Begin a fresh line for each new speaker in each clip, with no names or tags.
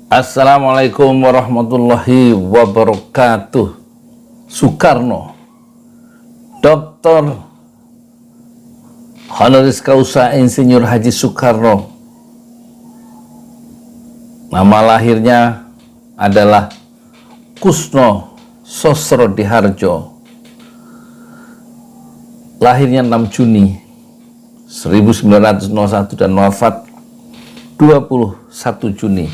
Assalamualaikum warahmatullahi wabarakatuh. Soekarno, Dr. Honoris Causa Insinyur Haji Soekarno. Nama lahirnya adalah Kusno Sosrodihardjo. Lahirnya 6 Juni 1901 dan wafat 21 Juni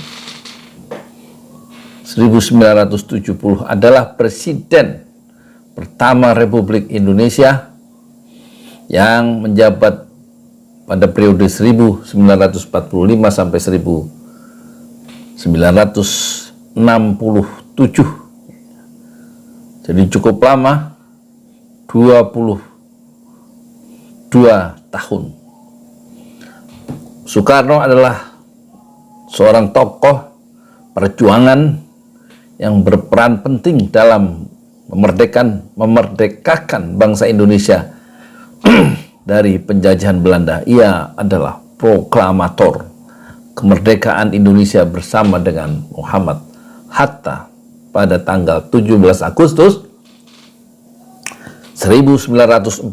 1970, adalah Presiden pertama Republik Indonesia yang menjabat pada periode 1945 sampai 1967. Jadi cukup lama, 22 tahun. Soekarno adalah seorang tokoh perjuangan yang berperan penting dalam memerdekakan bangsa Indonesia dari penjajahan Belanda. Ia adalah proklamator kemerdekaan Indonesia bersama dengan Muhammad Hatta pada tanggal 17 Agustus 1945.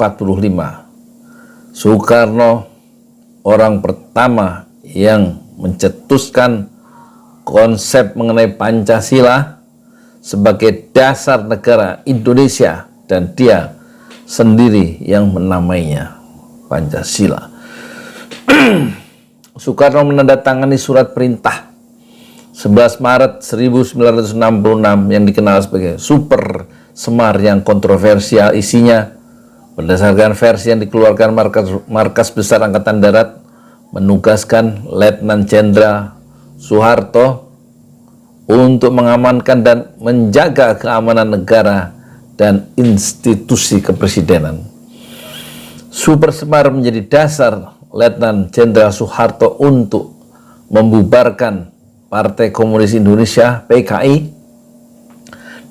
Soekarno orang pertama yang mencetuskan konsep mengenai Pancasila sebagai dasar negara Indonesia, dan dia sendiri yang menamainya Pancasila. Soekarno menandatangani surat perintah 11 Maret 1966 yang dikenal sebagai Super Semar, yang kontroversial isinya berdasarkan versi yang dikeluarkan Markas Besar Angkatan Darat menugaskan Letnan Jenderal Soeharto untuk mengamankan dan menjaga keamanan negara dan institusi kepresidenan. Super Semar menjadi dasar Letnan Jenderal Soeharto untuk membubarkan Partai Komunis Indonesia (PKI)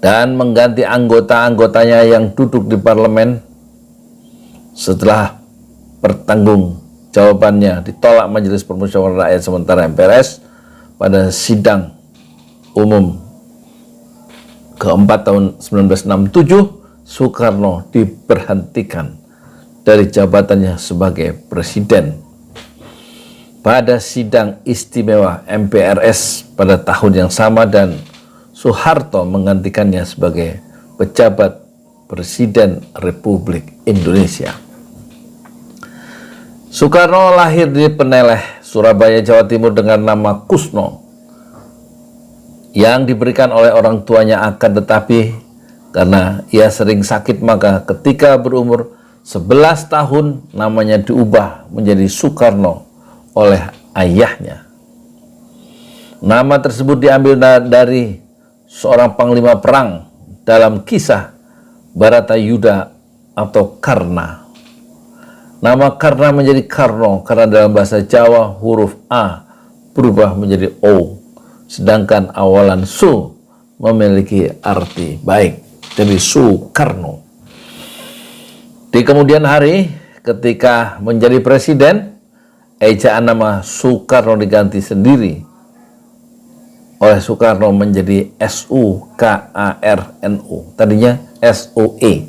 dan mengganti anggota-anggotanya yang duduk di parlemen setelah pertanggungjawabannya ditolak Majelis Permusyawaratan Rakyat Sementara MPRS pada sidang umum keempat tahun 1967. Soekarno diberhentikan dari jabatannya sebagai presiden. Pada sidang istimewa MPRS pada tahun yang sama, dan Soeharto menggantikannya sebagai pejabat Presiden Republik Indonesia. Soekarno lahir di Peneleh, Surabaya, Jawa Timur dengan nama Kusno yang diberikan oleh orang tuanya, akan tetapi karena ia sering sakit maka ketika berumur 11 tahun namanya diubah menjadi Soekarno oleh ayahnya. Nama tersebut diambil dari seorang panglima perang dalam kisah Baratayuda atau Karna. Nama Karna menjadi Karno karena dalam bahasa Jawa huruf A berubah menjadi O, sedangkan awalan Su memiliki arti baik. Jadi Soekarno. Di kemudian hari ketika menjadi presiden, ejaan nama Soekarno diganti sendiri oleh Soekarno menjadi SUKARNO. Tadinya SOEKARNO.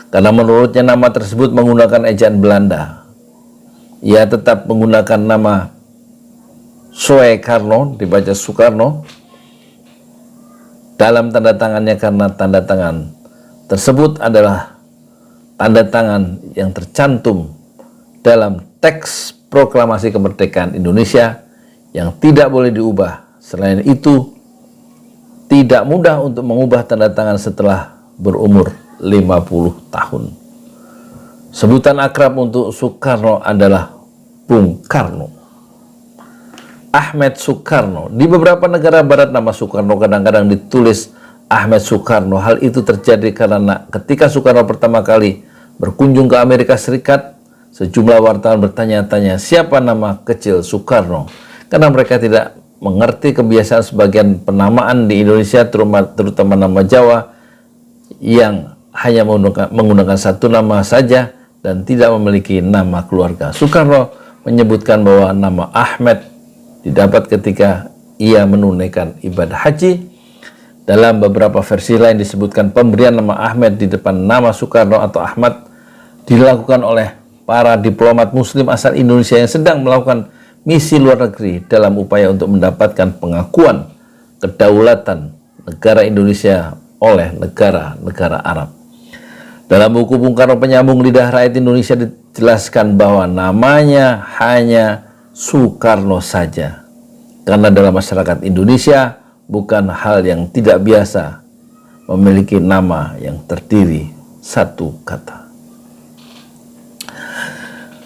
Karena menurutnya nama tersebut menggunakan ejaan Belanda. Ia tetap menggunakan nama Soekarno, dibaca Soekarno, dalam tanda tangannya karena tanda tangan tersebut adalah tanda tangan yang tercantum dalam teks proklamasi kemerdekaan Indonesia yang tidak boleh diubah. Selain itu, tidak mudah untuk mengubah tanda tangan setelah berumur 50 tahun. Sebutan akrab untuk Soekarno adalah Bung Karno. Ahmed Soekarno. Di beberapa negara barat nama Soekarno kadang-kadang ditulis Ahmed Soekarno. Hal itu terjadi karena ketika Soekarno pertama kali berkunjung ke Amerika Serikat, sejumlah wartawan bertanya-tanya siapa nama kecil Soekarno, karena mereka tidak mengerti kebiasaan sebagian penamaan di Indonesia, terutama nama Jawa yang hanya menggunakan satu nama saja dan tidak memiliki nama keluarga. Soekarno menyebutkan bahwa nama Ahmed didapat ketika ia menunaikan ibadah haji. Dalam beberapa versi lain disebutkan pemberian nama Ahmed di depan nama Soekarno atau Ahmad dilakukan oleh para diplomat muslim asal Indonesia yang sedang melakukan misi luar negeri dalam upaya untuk mendapatkan pengakuan kedaulatan negara Indonesia oleh negara-negara Arab. Dalam buku Bung Karno Penyambung Lidah Rakyat Indonesia dijelaskan bahwa namanya hanya Soekarno saja, karena dalam masyarakat Indonesia bukan hal yang tidak biasa memiliki nama yang terdiri satu kata.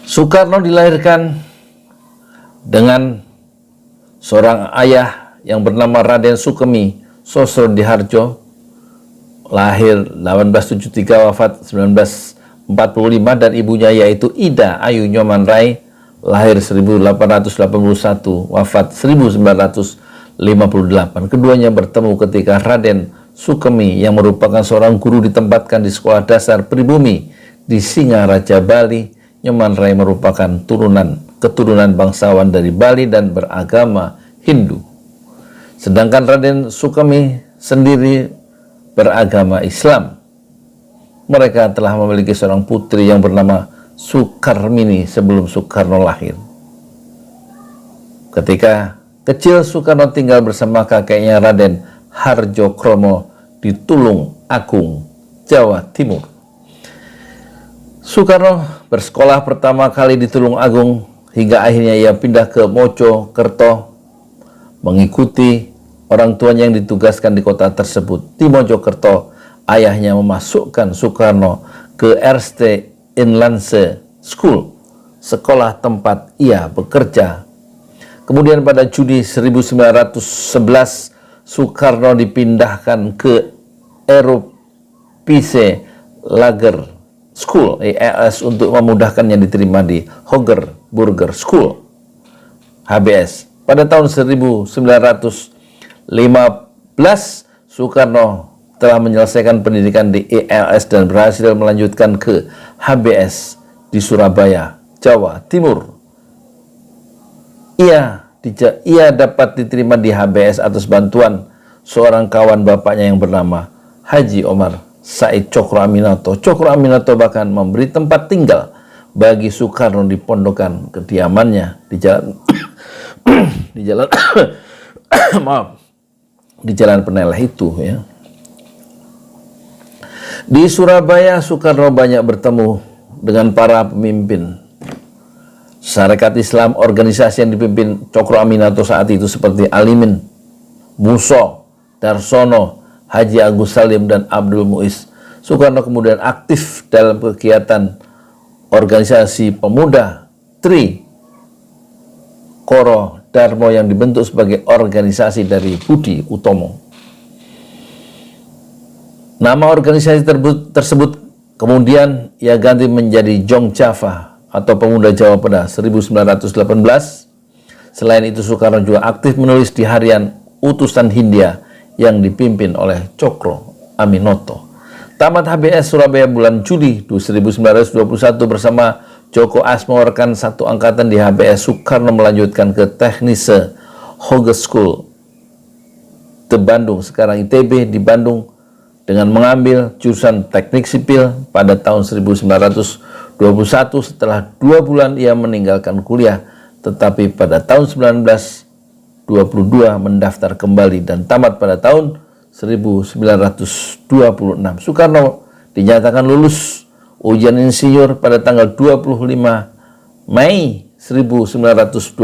Soekarno dilahirkan dengan seorang ayah yang bernama Raden Sukemi Sosrodiharjo, lahir 1873 wafat 1945, dan ibunya yaitu Ida Ayu Nyoman Rai, lahir 1881 wafat 1958. Keduanya bertemu ketika Raden Sukemi yang merupakan seorang guru ditempatkan di sekolah dasar pribumi di Singaraja, Bali. Nyoman Rai merupakan keturunan bangsawan dari Bali dan beragama Hindu. Sedangkan Raden Sukemi sendiri beragama Islam. Mereka telah memiliki seorang putri yang bernama Sukarmini sebelum Soekarno lahir. Ketika kecil, Soekarno tinggal bersama kakeknya Raden Harjo Kromo di Tulung Agung, Jawa Timur. Soekarno bersekolah pertama kali di Tulung Agung hingga akhirnya ia pindah ke Mojokerto mengikuti orang tuanya yang ditugaskan di kota tersebut. Di Mojokerto, ayahnya memasukkan Soekarno ke Erste Inlandse School, sekolah tempat ia bekerja. Kemudian pada Juni 1911, Soekarno dipindahkan ke Europese Lager School (ELS) untuk memudahkannya diterima di Hoger Burger School (HBS). Pada tahun 1915, Soekarno telah menyelesaikan pendidikan di ELS dan berhasil melanjutkan ke HBS di Surabaya, Jawa Timur. Ia dapat diterima di HBS atas bantuan seorang kawan bapaknya yang bernama Haji Omar Said Cokro Aminoto. Cokro Aminoto bahkan memberi tempat tinggal bagi Soekarno di pondokan kediamannya di jalan di Jalan Peneleh itu, ya. Di Surabaya, Soekarno banyak bertemu dengan para pemimpin Sarekat Islam, organisasi yang dipimpin Cokro Aminoto saat itu seperti Alimin, Muso, Darsono, Haji Agus Salim, dan Abdul Muiz. Soekarno kemudian aktif dalam kegiatan organisasi pemuda Tri Koro Darmo yang dibentuk sebagai organisasi dari Budi Utomo. Nama organisasi tersebut kemudian ia ganti menjadi Jong Java atau Pemuda Jawa pada 1918. Selain itu, Soekarno juga aktif menulis di harian Utusan Hindia yang dipimpin oleh Cokro Aminoto. Tamat HBS Surabaya bulan Juli 1921 bersama Joko Asmo rekan satu angkatan di HBS, Soekarno melanjutkan ke Teknise Hogeschool di Bandung, sekarang ITB di Bandung, dengan mengambil jurusan teknik sipil. Pada tahun 1921 setelah 2 bulan ia meninggalkan kuliah, tetapi pada tahun 1922 mendaftar kembali dan tamat pada tahun 1926. Soekarno dinyatakan lulus ujian insinyur pada tanggal 25 Mei 1926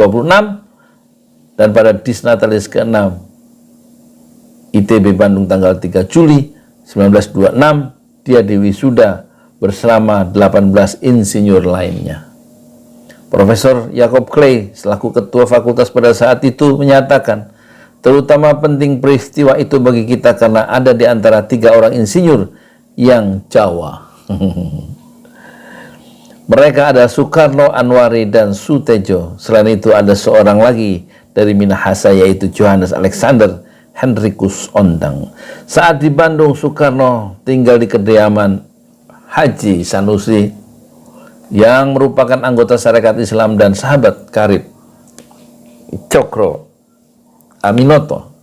dan pada Disnatalis ke-6 ITB Bandung tanggal 3 Juli 1926 dia diwisuda bersama 18 insinyur lainnya. Profesor Jacob Clay selaku ketua fakultas pada saat itu menyatakan, terutama penting peristiwa itu bagi kita karena ada di antara 3 orang insinyur yang Jawa. Mereka adalah Soekarno, Anwari, dan Sutejo. Selain itu ada seorang lagi dari Minahasa yaitu Johannes Alexander Henricus Ondang. Saat di Bandung, Soekarno tinggal di kediaman Haji Sanusi yang merupakan anggota Sarekat Islam dan sahabat karib Cokro Aminoto.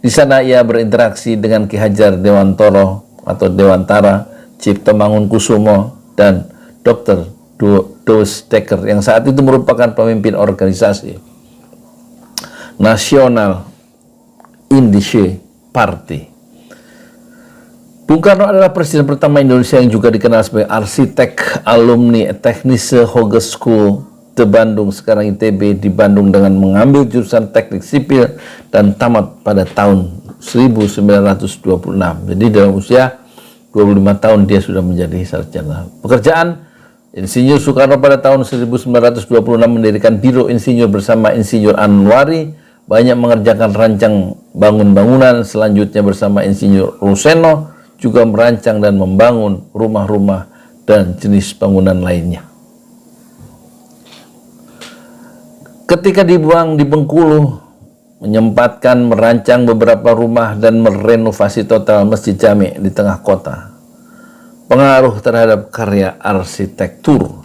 Di sana ia berinteraksi dengan Ki Hajar Dewantara atau Dewantara, Cipto Mangunkusumo, dan Dr. Doos Dekker yang saat itu merupakan pemimpin organisasi Nasional Indische Party. Bung Karno adalah presiden pertama Indonesia yang juga dikenal sebagai arsitek, alumni Technische Hogeschool de Bandung, sekarang ITB, di Bandung dengan mengambil jurusan teknik sipil dan tamat pada tahun 1926. Jadi dalam usia 25 tahun dia sudah menjadi sarjana. Pekerjaan Insinyur Soekarno pada tahun 1926 mendirikan Biro Insinyur bersama Insinyur Anwari, banyak mengerjakan rancang bangun-bangunan. Selanjutnya bersama Insinyur Ruseno juga merancang dan membangun rumah-rumah dan jenis bangunan lainnya. Ketika dibuang di Bengkulu, menyempatkan merancang beberapa rumah dan merenovasi total Masjid Jami di tengah kota. Pengaruh terhadap karya arsitektur.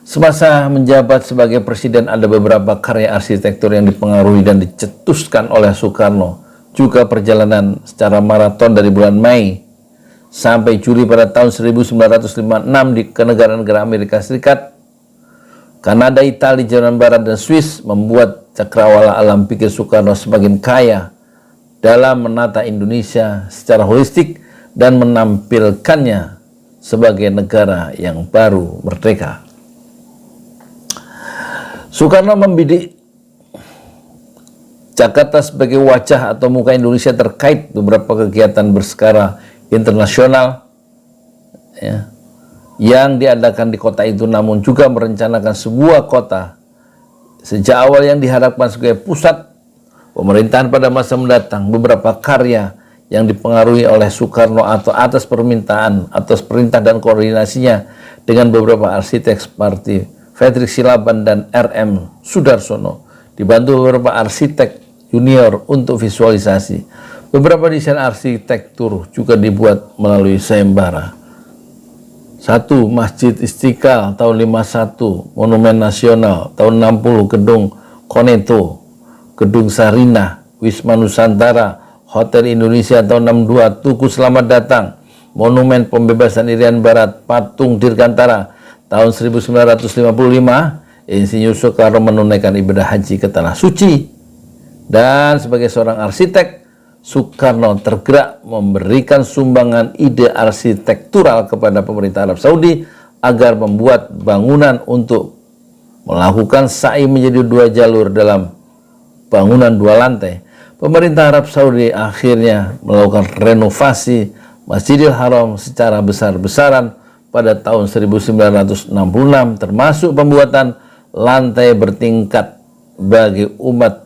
Semasa menjabat sebagai presiden, ada beberapa karya arsitektur yang dipengaruhi dan dicetuskan oleh Soekarno. Juga perjalanan secara maraton dari bulan Mei sampai Juli pada tahun 1956 ke negara-negara Amerika Serikat, Kanada, Italia, Jerman Barat, dan Swiss membuat cakrawala alam pikir Soekarno semakin kaya dalam menata Indonesia secara holistik dan menampilkannya sebagai negara yang baru merdeka. Soekarno membidik Jakarta sebagai wajah atau muka Indonesia terkait beberapa kegiatan berskala internasional yang diadakan di kota itu, namun juga merencanakan sebuah kota sejak awal yang diharapkan sebagai pusat pemerintahan pada masa mendatang. Beberapa karya yang dipengaruhi oleh Soekarno atau atas perintah dan koordinasinya dengan beberapa arsitek seperti Fredrik Silaban dan R.M. Sudarsono, dibantu beberapa arsitek junior untuk visualisasi. Beberapa desain arsitektur juga dibuat melalui sayembara. 1. Masjid Istiqlal tahun 51, Monumen Nasional tahun 60, Gedung Koneto, Gedung Sarinah, Wisma Nusantara, Hotel Indonesia tahun 62, Tugu Selamat Datang, Monumen Pembebasan Irian Barat, Patung Dirgantara tahun 1955. Insinyur Soekarno menunaikan ibadah haji ke Tanah Suci. Dan sebagai seorang arsitek, Soekarno tergerak memberikan sumbangan ide arsitektural kepada pemerintah Arab Saudi agar membuat bangunan untuk melakukan sa'i menjadi 2 jalur dalam bangunan 2 lantai. Pemerintah Arab Saudi akhirnya melakukan renovasi Masjidil Haram secara besar-besaran pada tahun 1966, termasuk pembuatan lantai bertingkat bagi umat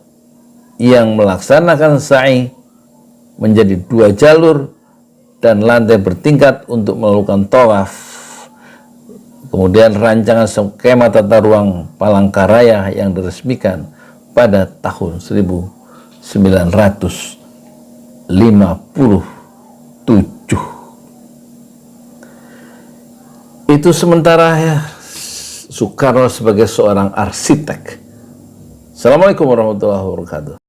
yang melaksanakan sa'i menjadi 2 jalur dan lantai bertingkat untuk melakukan tawaf. Kemudian rancangan skema tata ruang Palangkaraya yang diresmikan pada tahun 1957. Itu sementara ya Soekarno sebagai seorang arsitek. Assalamualaikum warahmatullahi wabarakatuh.